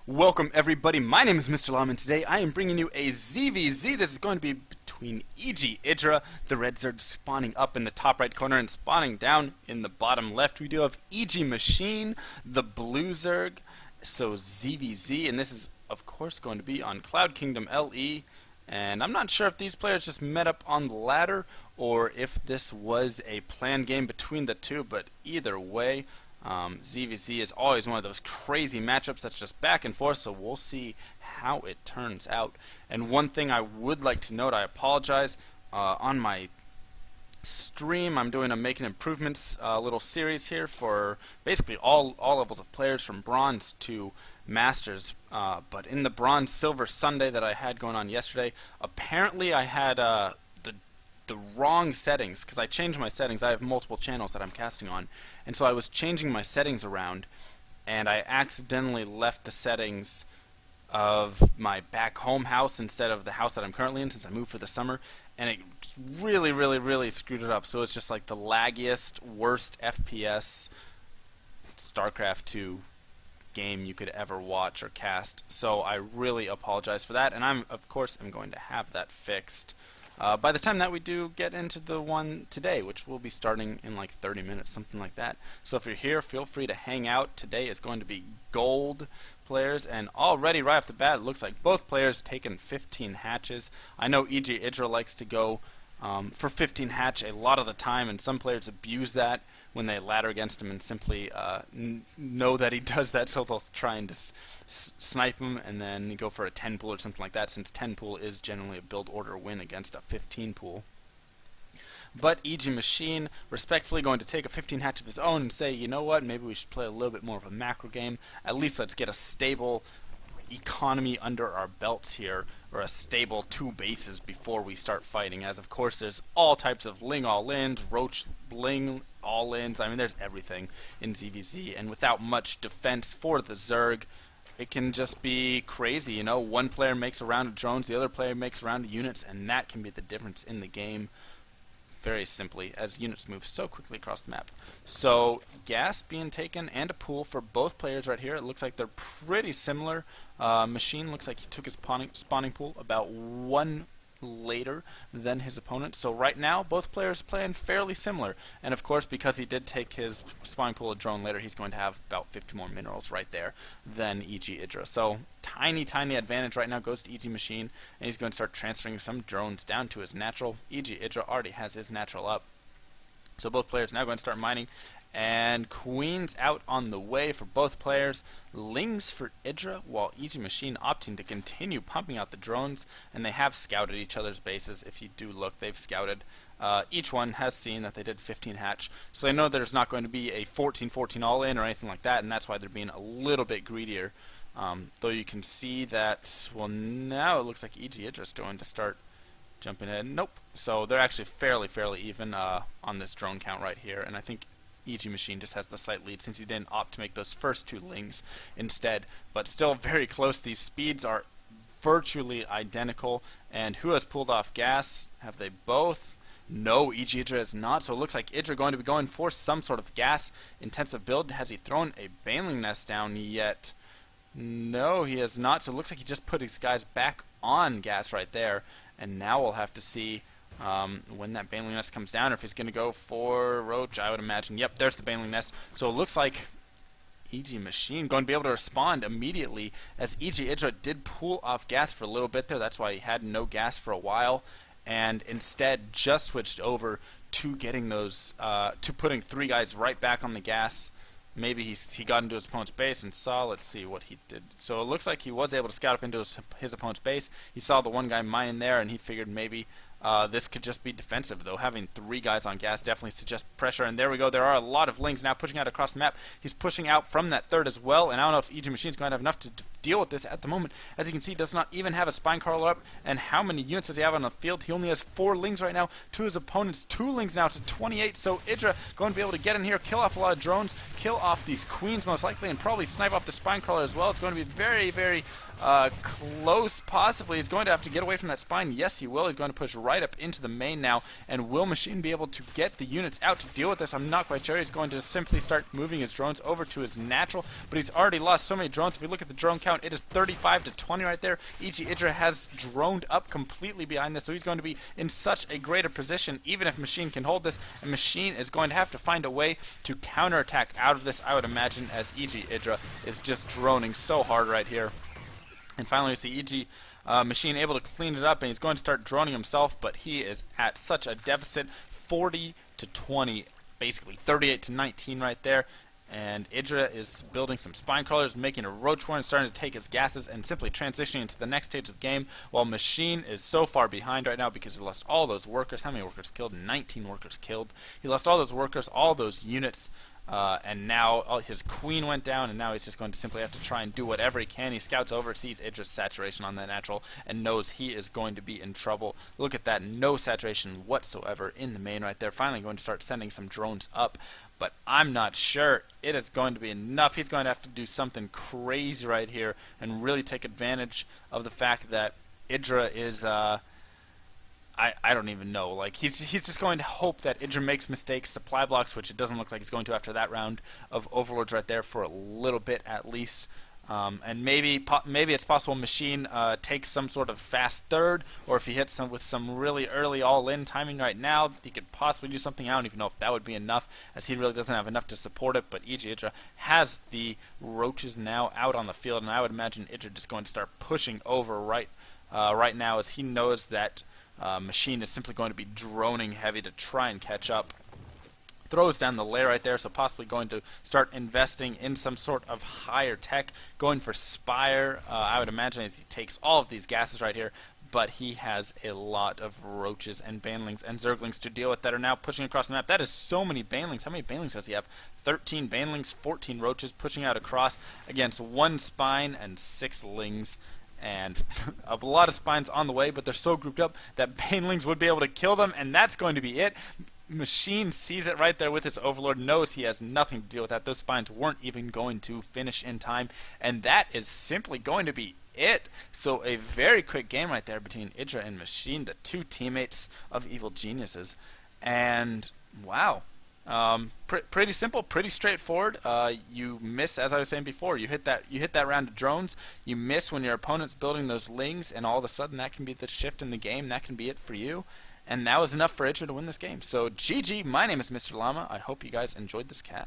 Welcome everybody, my name is MrLlamaSC and today I am bringing you a ZVZ. This is going to be between EGIdra, the red Zerg spawning up in the top right corner and spawning down in the bottom left. We do have EGMachine, the blue Zerg, so ZVZ, and this is of course going to be on Cloud Kingdom LE. And I'm not sure if these players just met up on the ladder or if this was a planned game between the two, but either way, ZVZ is always one of those crazy matchups that's just back and forth, so we'll see how it turns out. And one thing I would like to note, I apologize, on my stream I'm doing a Making Improvements little series here for basically all levels of players from Bronze to Masters, but in the Bronze Silver Sunday that I had going on yesterday, apparently I had the wrong settings, because I changed my settings. I have multiple channels that I'm casting on, and so I was changing my settings around, and I accidentally left the settings of my back home house instead of the house that I'm currently in since I moved for the summer, and it really screwed it up. So it's just like the laggiest, worst FPS StarCraft 2 game you could ever watch or cast. So I really apologize for that, and of course I'm going to have that fixed by the time that we do get into the one today, which will be starting in like 30 minutes, something like that. So if you're here, feel free to hang out. Today is going to be gold players, and already right off the bat, it looks like both players taken 15 hatches. I know EGIdra likes to go for 15 hatch a lot of the time, and some players abuse that when they ladder against him and simply know that he does that, so they'll try and just snipe him and then go for a 10 pool or something like that, since 10 pool is generally a build order win against a 15 pool. But EGMachine respectfully going to take a 15 hatch of his own and say, you know what, maybe we should play a little bit more of a macro game. At least let's get a stable economy under our belts here, or a stable 2 bases before we start fighting, as of course there's all types of Ling all-ins, Roach Ling all-ins, I mean there's everything in ZVZ, and without much defense for the Zerg, it can just be crazy, you know. One player makes a round of drones, the other player makes a round of units, and that can be the difference in the game, very simply, as units move so quickly across the map. So gas being taken and a pool for both players right here. It looks like they're pretty similar. Machine looks like he took his spawning pool about 1 later than his opponent. So right now, both players playing fairly similar. And of course, because he did take his spawning pool a drone later, he's going to have about 50 more minerals right there than EGIdra. So tiny advantage right now goes to EGMachine, and he's going to start transferring some drones down to his natural. EGIdra already has his natural up. So both players now going to start mining, and queens out on the way for both players. Lings for Idra, while EGMachine opting to continue pumping out the drones, and they have scouted each other's bases. If you do look, they've scouted. Each one has seen that they did 15 hatch, so they know there's not going to be a 14-14 all-in or anything like that, and that's why they're being a little bit greedier. Though you can see that, well, now it looks like EGIdra is going to start jumping in. Nope. So they're actually fairly even on this drone count right here, and I think EGMachine just has the slight lead since he didn't opt to make those first 2 Lings instead. But still very close. These speeds are virtually identical. And who has pulled off gas? Have they both? No, EGIdra is not. So it looks like Idra going to be going for some sort of gas-intensive build. Has he thrown a baneling nest down yet? No, he has not. So it looks like he just put his guys back on gas right there. And now we'll have to see when that baneling nest comes down, or if he's going to go for Roach, I would imagine. Yep, there's the baneling nest. So it looks like EGMachine going to be able to respond immediately, as EGIdra did pull off gas for a little bit there. That's why he had no gas for a while, and instead just switched over to getting those, to putting 3 guys right back on the gas. Maybe he got into his opponent's base and saw, let's see what he did. So it looks like he was able to scout up into his opponent's base. He saw the one guy mining there, and he figured maybe this could just be defensive, though. Having 3 guys on gas definitely suggests pressure, and there we go. There are a lot of Lings now pushing out across the map. He's pushing out from that third as well, and I don't know if EGMachine is going to have enough to deal with this at the moment. As you can see, he does not even have a spine crawler up, and how many units does he have on the field? He only has 4 Lings right now to his opponent's 2 Lings now to 28, so Idra going to be able to get in here, kill off a lot of drones, kill off these queens most likely, and probably snipe off the spine crawler as well. It's going to be very close, possibly. He's going to have to get away from that spine. Yes, he will. He's going to push right right up into the main now, and will Machine be able to get the units out to deal with this? I'm not quite sure. He's going to simply start moving his drones over to his natural, but he's already lost so many drones. If you look at the drone count, it is 35 to 20 right there. EGIdra has droned up completely behind this, so he's going to be in such a greater position, even if Machine can hold this, and Machine is going to have to find a way to counterattack out of this, I would imagine, as EGIdra is just droning so hard right here. And finally we see EGMachine able to clean it up, and he's going to start droning himself, but he is at such a deficit, 40 to 20, basically 38 to 19 right there. And Idra is building some spine crawlers, making a roach warren, starting to take his gases, and simply transitioning into the next stage of the game, while Machine is so far behind right now because he lost all those workers. How many workers killed? 19 workers killed. He lost all those workers, all those units, and now his queen went down, and now he's just going to simply have to try and do whatever he can. He scouts over, sees Idra's saturation on that natural, and knows he is going to be in trouble. Look at that, no saturation whatsoever in the main right there. Finally going to start sending some drones up, but I'm not sure it is going to be enough. He's going to have to do something crazy right here and really take advantage of the fact that Idra is I don't even know. Like he's just going to hope that Idra makes mistakes, supply blocks, which it doesn't look like he's going to after that round of overlords right there for a little bit at least. And maybe it's possible Machine takes some sort of fast third, or if he hits with some really early all-in timing right now, he could possibly do something. I don't even know if that would be enough, as he really doesn't have enough to support it. But EGIdra has the roaches now out on the field, and I would imagine Idra just going to start pushing over right now, as he knows that Machine is simply going to be droning heavy to try and catch up. Throws down the layer right there, so possibly going to start investing in some sort of higher tech, going for Spire, I would imagine, as he takes all of these gases right here, but he has a lot of roaches and banelings and zerglings to deal with that are now pushing across the map. That is so many banelings. How many banelings does he have? 13 banelings, 14 roaches pushing out across against 1 spine and 6 lings. And a lot of spines on the way, but they're so grouped up that banelings would be able to kill them, and that's going to be it. Machine sees it right there with his overlord, knows he has nothing to deal with that. Those spines weren't even going to finish in time, and that is simply going to be it. So a very quick game right there between Idra and Machine, the two teammates of evil geniuses. And wow. Pretty simple, pretty straightforward. You miss, as I was saying before, you hit that round of drones, you miss when your opponent's building those lings, and all of a sudden that can be the shift in the game. That can be it for you, and that was enough for Idra to win this game. So GG, my name is Mr. Llama. I hope you guys enjoyed this cat.